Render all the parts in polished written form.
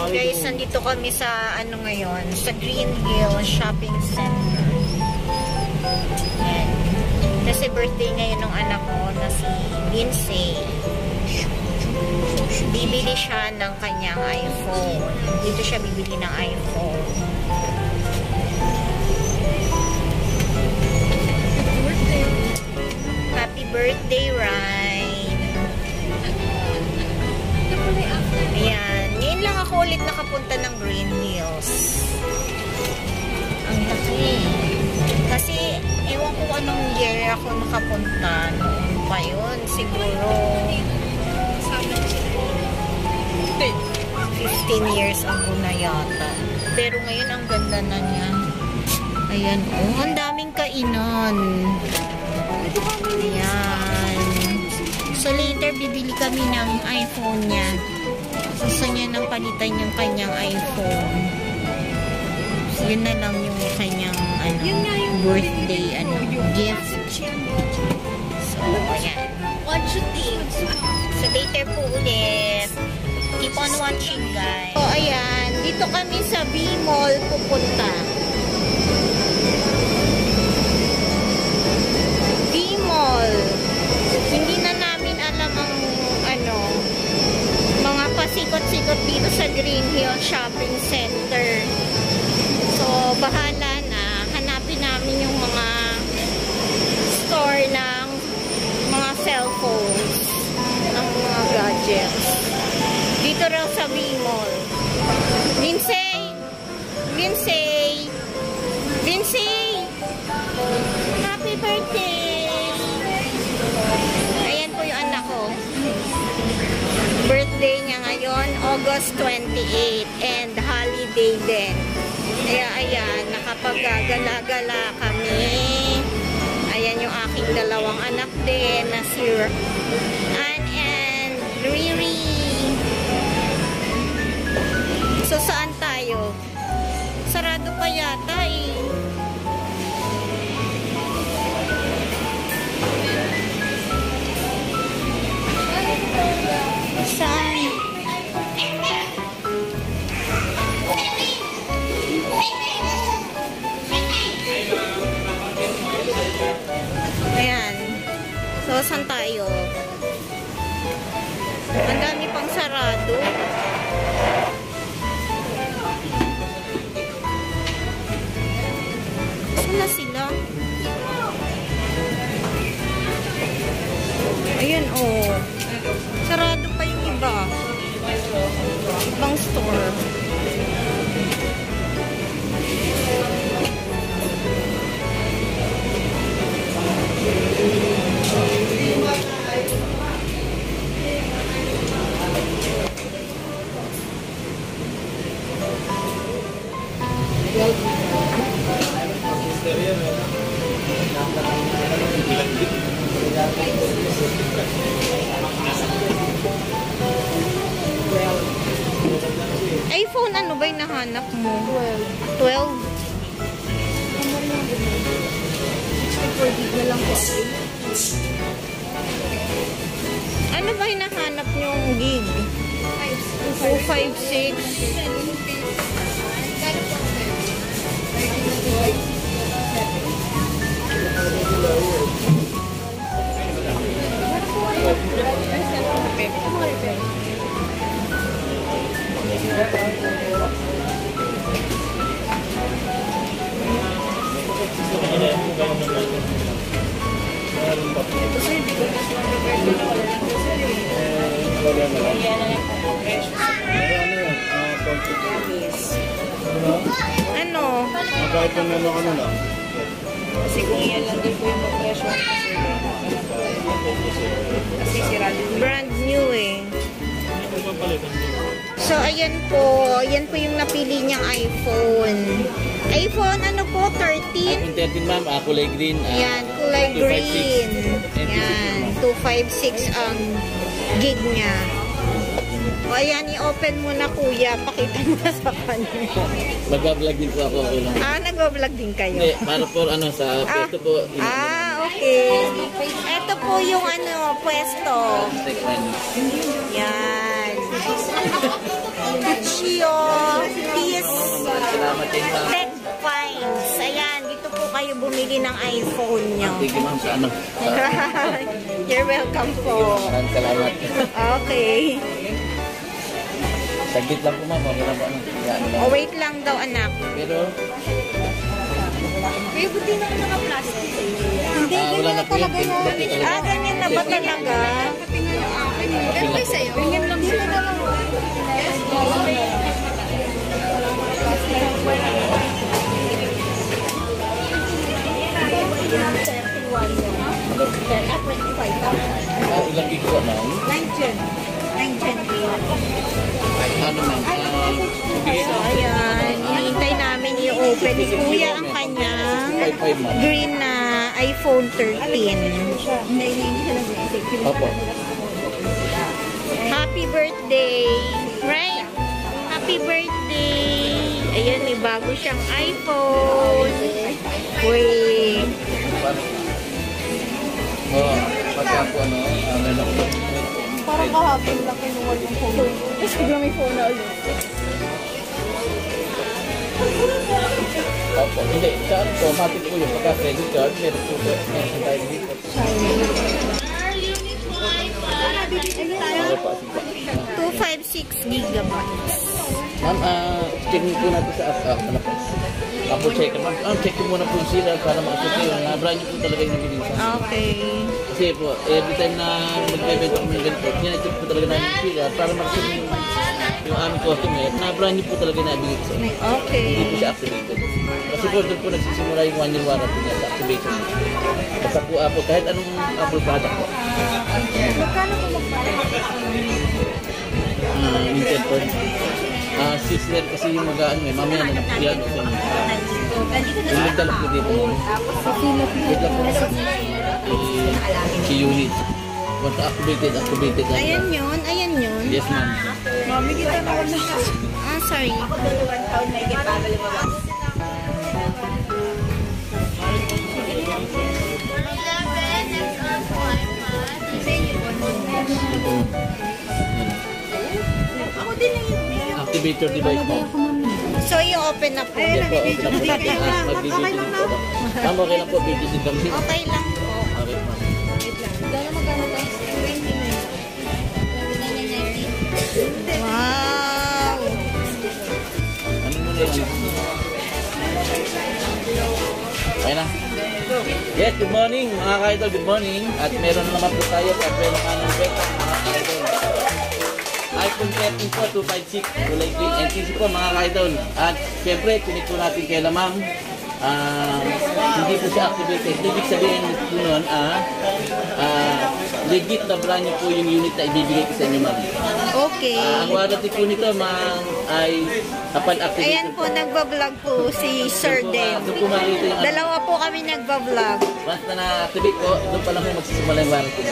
Guys, nandito kami sa ano ngayon, sa Green Hill Shopping Center. Yan. Kasi birthday ngayon ng anak ko na si Lindsay. Bibili siya ng kanyang iPhone. Dito siya bibili ng iPhone. Happy birthday, Ryan. Ayan. Ngayon lang ako ulit nakapunta ng Green Hills. Ang laki. Kasi, ewan ko anong year ako nakapunta. Noon pa yun. Siguro 15 years ago na yata. Pero ngayon, ang ganda na niya. Ayan. Oh, ang daming kainan. Ayan. So, later, bibili kami ng iPhone niya. Gusto niya nang palitan yung kanyang iPhone. So, yun na lang yung kanyang birthday gift. So, ayan. So, later po ulit. Keep on watching, guys. So, ayan. Dito kami sa B-Mall pupunta. B-Mall. Hindi na namin alam ang mga pasikot-sikot dito sa Green Hill Shopping Center. So, bahala na. Hanapin namin yung mga store ng mga cellphones, ng mga gadgets. Dito raw sa B-Mall. Lindsay! Lindsay! Lindsay! Happy birthday! Ayan po yung anak ko. Birthday niya ngayon, August 28. And holiday din. Kaya ayan, nakapag-gala-gala kami. Ayan yung aking dalawang anak din na si Ann and Riri. So, saan tayo? Sarado pa yata eh. Saan? Ayan. So, saan tayo? Ang dami pang sarado. Saan na sila? Ayan, oh. Sarado pa yung iba. Ibang store. iPhone, ano ba yung nahanap mo? 12. 64 gig na lang po. Ano ba yung nahanap yung gig? 256. Ano? Kahit ang ano ka na lang. Kasi kung yan lang din po yung presyo. Kasi sira din. Brand new eh. So, ayan po. Ayan po yung napili niyang iPhone. iPhone, ano po? 13? iPhone 13, ma'am. Kulay green. Ayan, kulay green. 256. Ayan, 256 ang gig niya. O, ayan, i-open mo na, kuya. Pakita mo sa kanya. Mag-vlog din po ako. Okay lang. Ah, nag-vlog din kayo? Hindi, para po sa pwesto po. Okay. Ito po yung pwesto. Yan. Lucio. His Salamat din ma'am. Tech Finds. Ayan, dito po kayo bumili ng iPhone nyo. Thank you ma'am sa ano. You're welcome po. Maraming salamat. Okay. Saglit lang po ma'am. Okay lang po ano. Yan lang. Oh, wait lang daw, anak. Pero, Kaya buti na naka-plastic. Hindi, wala na po yun. ganyan na ba talaga? Patingin yung akin. Pero sa'yo. Ganyan lang dito na lang. ilang gig po ma'am? 9 Gen. 9 Gen. Ano ma'am? So, ayan. Hinihintay namin i-open ni Kuya ang kanyang 5 ma'am. green na iPhone 13. Opo. Happy birthday! Right? Happy birthday! Ayan, may bago siyang iPhone. Wait. Pagka po ano, meron ako. Parang kahapon lang kinuha yung phone. Tapos biglang may phone na ulit. Opo, hindi. Sa automatic po yung pagka credit card, meron po tayo dito. Ano pa, sige. 256 gigabytes. Ma'am, check po natin sa app. Ano po? Apple check. Ma'am, check ko muna po sila para makasuki. Na-brand nyo po talaga yung nabilisan. Okay. Kasi po, every time na mag-event ako ng ganito, check po talaga namin sila para makasuki yung aming customer. Na-brand nyo po talaga nabigit sa inyo. Okay. Hindi po siya activated. Kasi po, doon po nagsisimula yung 1 year warranty niya sa activation. Basta po Apple, kahit anong Apple product po. Magkano po Minsan po. 6 year kasi yung mag-ano eh. Mamaya na yan. Yung nagdala po dito. Wait lang po. Si unit. Once activated. Ayan yun. Ayan yun. Yes ma'am. Mami, kita na wala. Sorry. Activator device mo. So, i-open na po. Yes po. Open na po natin. Magbibigay po. Ma'am, okay lang po. Bibigay kami. Okay lang po. Okay ma'am. Gano'n magkano ba? 29. Wow! Ano mo na yun? Okay na. Yes, good morning mga ka-idol. Good morning. At meron naman po tayo sa Pelo Canon Beck. Mga ka-idol. iPhone 13 po, 256. Kulay green. NTC po mga ka-idol. At syempre, tinik po natin kay ma'am. Hindi po siya activated. Ibig sabihin po nun, legit na brand niyo po yung unit na ibibigay ko sa inyo ma'am. Okay. Ang warranty po nito ma'am ay upon activation. Ayan po, nagbablog po si Sir Den. Doon po makikita yung Dalawa po kami nagbablog. once na na-activate po, doon pa lang po magsisimula yung warranty.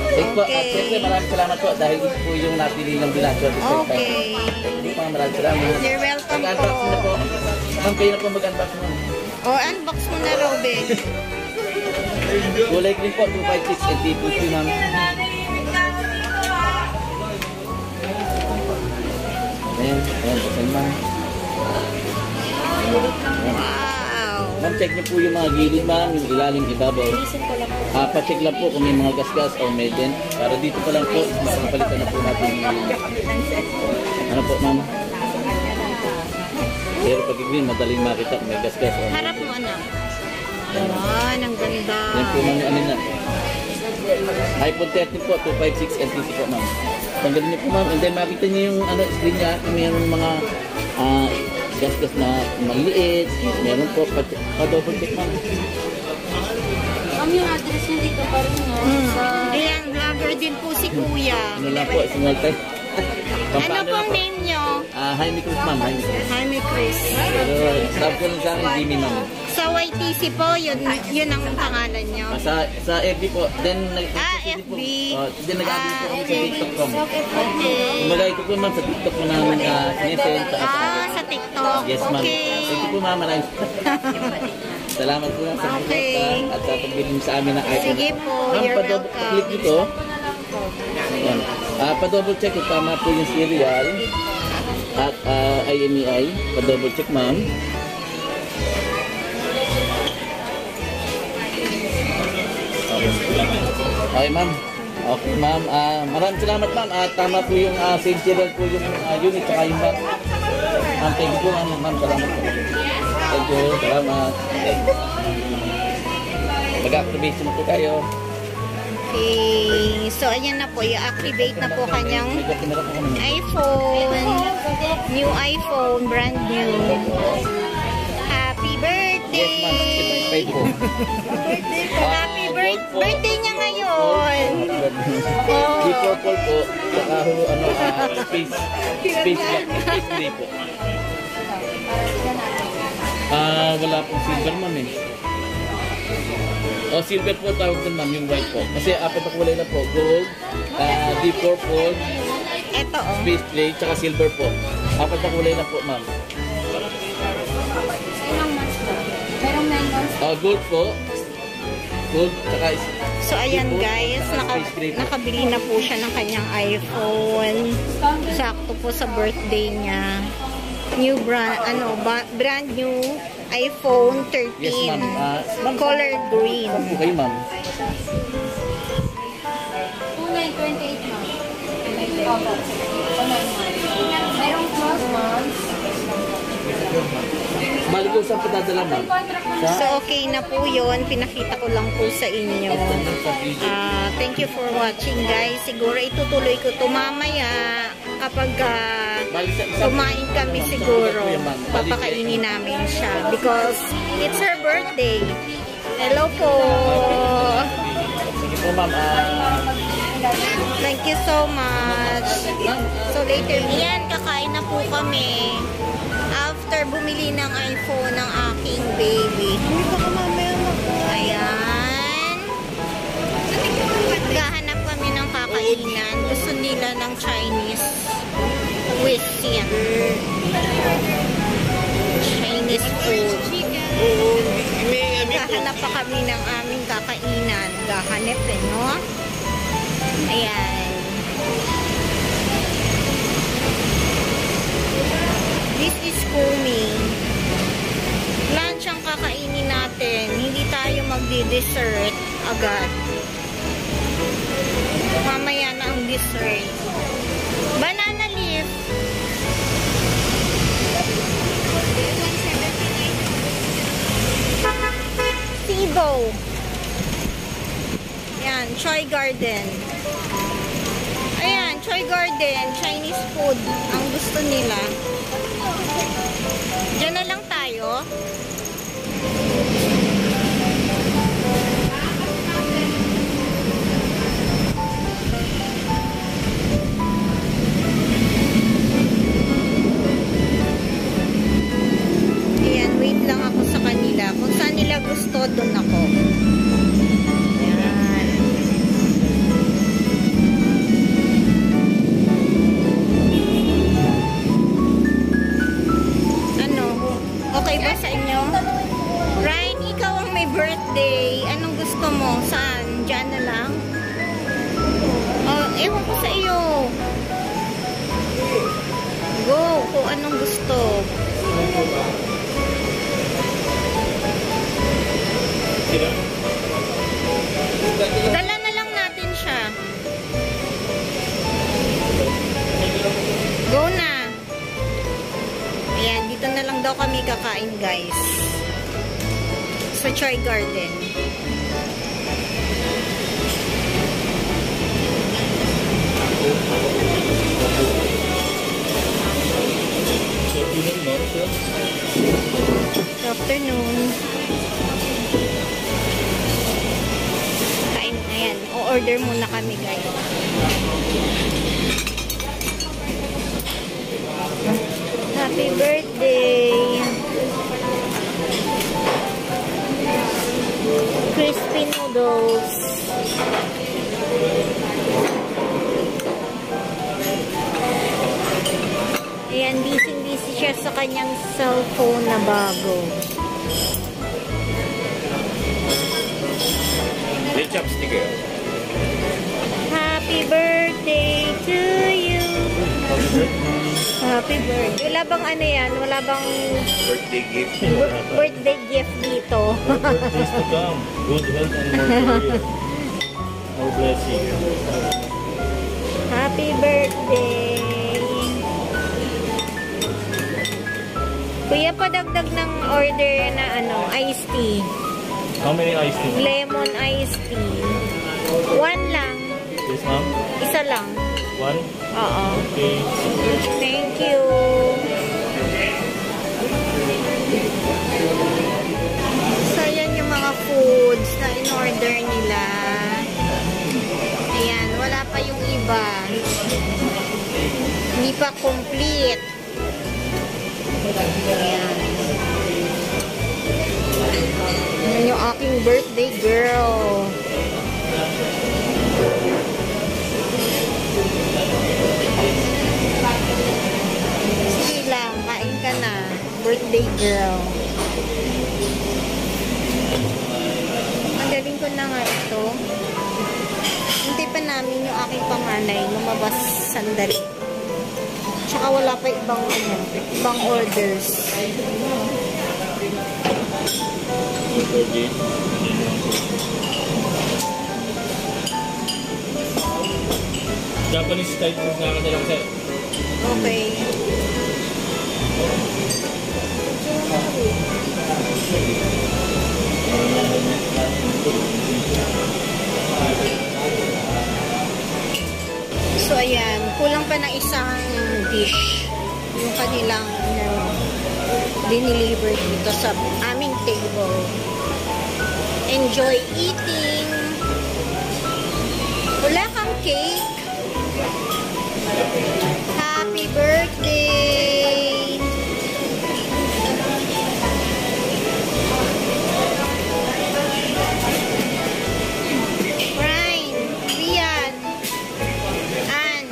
Thank po. At Okay. siyempre maraming salamat po dahil ito po yung napili ng bilanso. Okay. Thank you po, maraming salamat. You're welcome Mag-unbox na po. Ma'am, kayo na po mag-unbox mo. O, unbox mo na, Robin. Kulay green po, 256 and T2C ma'am. Ayan, pasan ma'am. Wow. Ma'am, check niyo po yung mga gilid ma'am, yung ilalim, ibabaw. Pa-check lang po kung may mga gas-gas o may dent. Para dito pa lang po, makapalitan na po natin yung ano po ma'am. Pero pag green, madaling makita kung may gas-gas o may Harap mo, anak. Ayan, ang ganda. yan po ma'am, ano na. iPhone 13 po, 256 NTC po ma'am. Tanggalin niyo po ma'am, and then makita niyo yung screen niya, kung mayroon mga gas-gas na maliit, meron po, pa-double check ma'am. Ma'am, yung address niya dito pa rin, no? Sa... Ayan, vlogger din po si Kuya. Ano lang po, small time. Ano pong name nyo? Jaime Cruz ma'am, Jaime Cruz. Jaime Chris. Pero stop ko lang sa akin, Jimmy ma'am. Sa YTC po, yun ang pangalan nyo. Sa FB po, then FB. Then nag-add po kami sa TikTok po. Okay. Kumagay ko po ma'am sa TikTok mo namin sinesend sa Sa TikTok. Yes ma'am. Okay. Thank you po ma'am, maraming salamat po sa Okay. at sa pagbiling sa amin ng iPhone. Sige po, Ma'am, you're pa-double-click welcome. dito. Ayan. Pa-double check kung tama po yung serial. At IMEI. Pa-double check, ma'am. Okay, ma'am. Okay, ma'am. Maraming salamat, ma'am. Tama po yung same serial po yung unit tsaka yung bag. Thank you po, ma'am. Ma'am, salamat po. Thank you. Salamat. Mag-activate na po tayo. Okay. So, ayan na po. I-activate na po kanyang iPhone. New iPhone. Brand new. Happy birthday! Yes, ma'am. Happy birthday niya ngayon! Di purple po. Saka space gray po. Wala pong silver, ma'am eh. O, silver po tawag din, ma'am, yung white po. Kasi apat na kulay na po. Gold, deep purple, Ito, oh. space gray, tsaka silver po. Apat na kulay na po, ma'am. Merong 9 months. Gold po. Gold, tsaka So, ayan guys, nakabili na po siya ng kanyang iPhone. Sakto po sa birthday niya. New brand, brand new iPhone 13. yes, ma'am. Color green. Saan po kayo, ma'am? 2928 months. Opo. 9 months. Merong 12 months. Balik ko saan po dadala, ma'am? So, okay na po yun. Pinakita ko lang po sa inyo. Thank you for watching, guys. Siguro itutuloy ko ito mamaya. Kapag kumain kami siguro, papakainin namin siya. Because it's her birthday. Hello po. Sige po, ma'am. Thank you so much. So, later, yan, kakain na po kami. After bumili ng iPhone ng aking baby. Ayan. Gahanap kami ng kakainan. Gusto nila ng Chinese cuisine. Chinese food. Gahanap pa kami ng aming kakainan. Gahanap eh, no? Ayan. This is Kumi. Lunch ang kakainin natin. Hindi tayo magdi-dessert agad. Mamaya na ang dessert. Banana leaf. Sibo. Yan, Choi Garden. Ayan, Choi Garden. Chinese food. Ang gusto nila. Diyan na lang tayo. Ayan, wait lang ako sa kanila. Kung saan nila gusto, doon ako. Ayan. Okay ba sa inyo? Ryan, ikaw ang may birthday. Anong gusto mo? Saan? Diyan na lang? Oh, ewan ko sa iyo. Go, kung anong gusto. Dala na lang natin siya. Go na. Ayan, dito na lang daw kami kakain, guys. Sa Choi Garden. Good afternoon. Kain, ayan. O-order muna kami, guys. Happy birthday! Crispy noodles. Ayan, busy-busy siya sa kanyang cellphone na bago. Happy birthday to you! Happy birthday. Wala bang ano yan? Wala bang Birthday gift. birthday gift dito? Birthdays to come. Good health and more career. More blessing. Happy birthday. Kuya, padagdag ng order na ano, iced tea. How many iced tea? Lemon iced tea. 1 lang. Yes, ma'am? Isa lang. 1? Oo. Okay. Thank you. So, yan yung mga foods na in-order nila. Ayan, wala pa yung iba. Hindi pa complete. Ayan. Yan yung aking birthday girl. Sige lang, kain ka na. Birthday girl. Ang galing ko na nga ito. Hintay pa namin yung aking panganay lumabas sandali. Tsaka wala pa ibang ano, ibang orders. Japanese type food na kanilang sir. Okay. So, ayan. Kulang pa na isang dish. Yung kanilang dineliver dito sa aming table. Enjoy eating. Wala kang cake. Happy birthday! Ryan, Rian, Ann.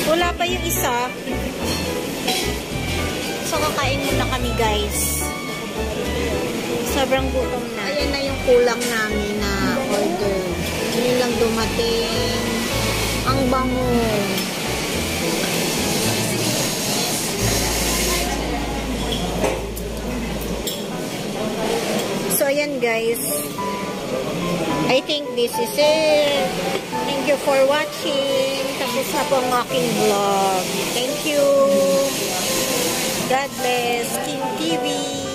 Wala pa yung isa. So, kakain muna kami, guys. Sobrang gutom na. Ayan na yung kulang namin na order. Yun lang dumating. Ang bango. So, ayan guys. I think this is it. Thank you for watching. Tapos na po ang aking vlog. Thank you. God bless. King TV.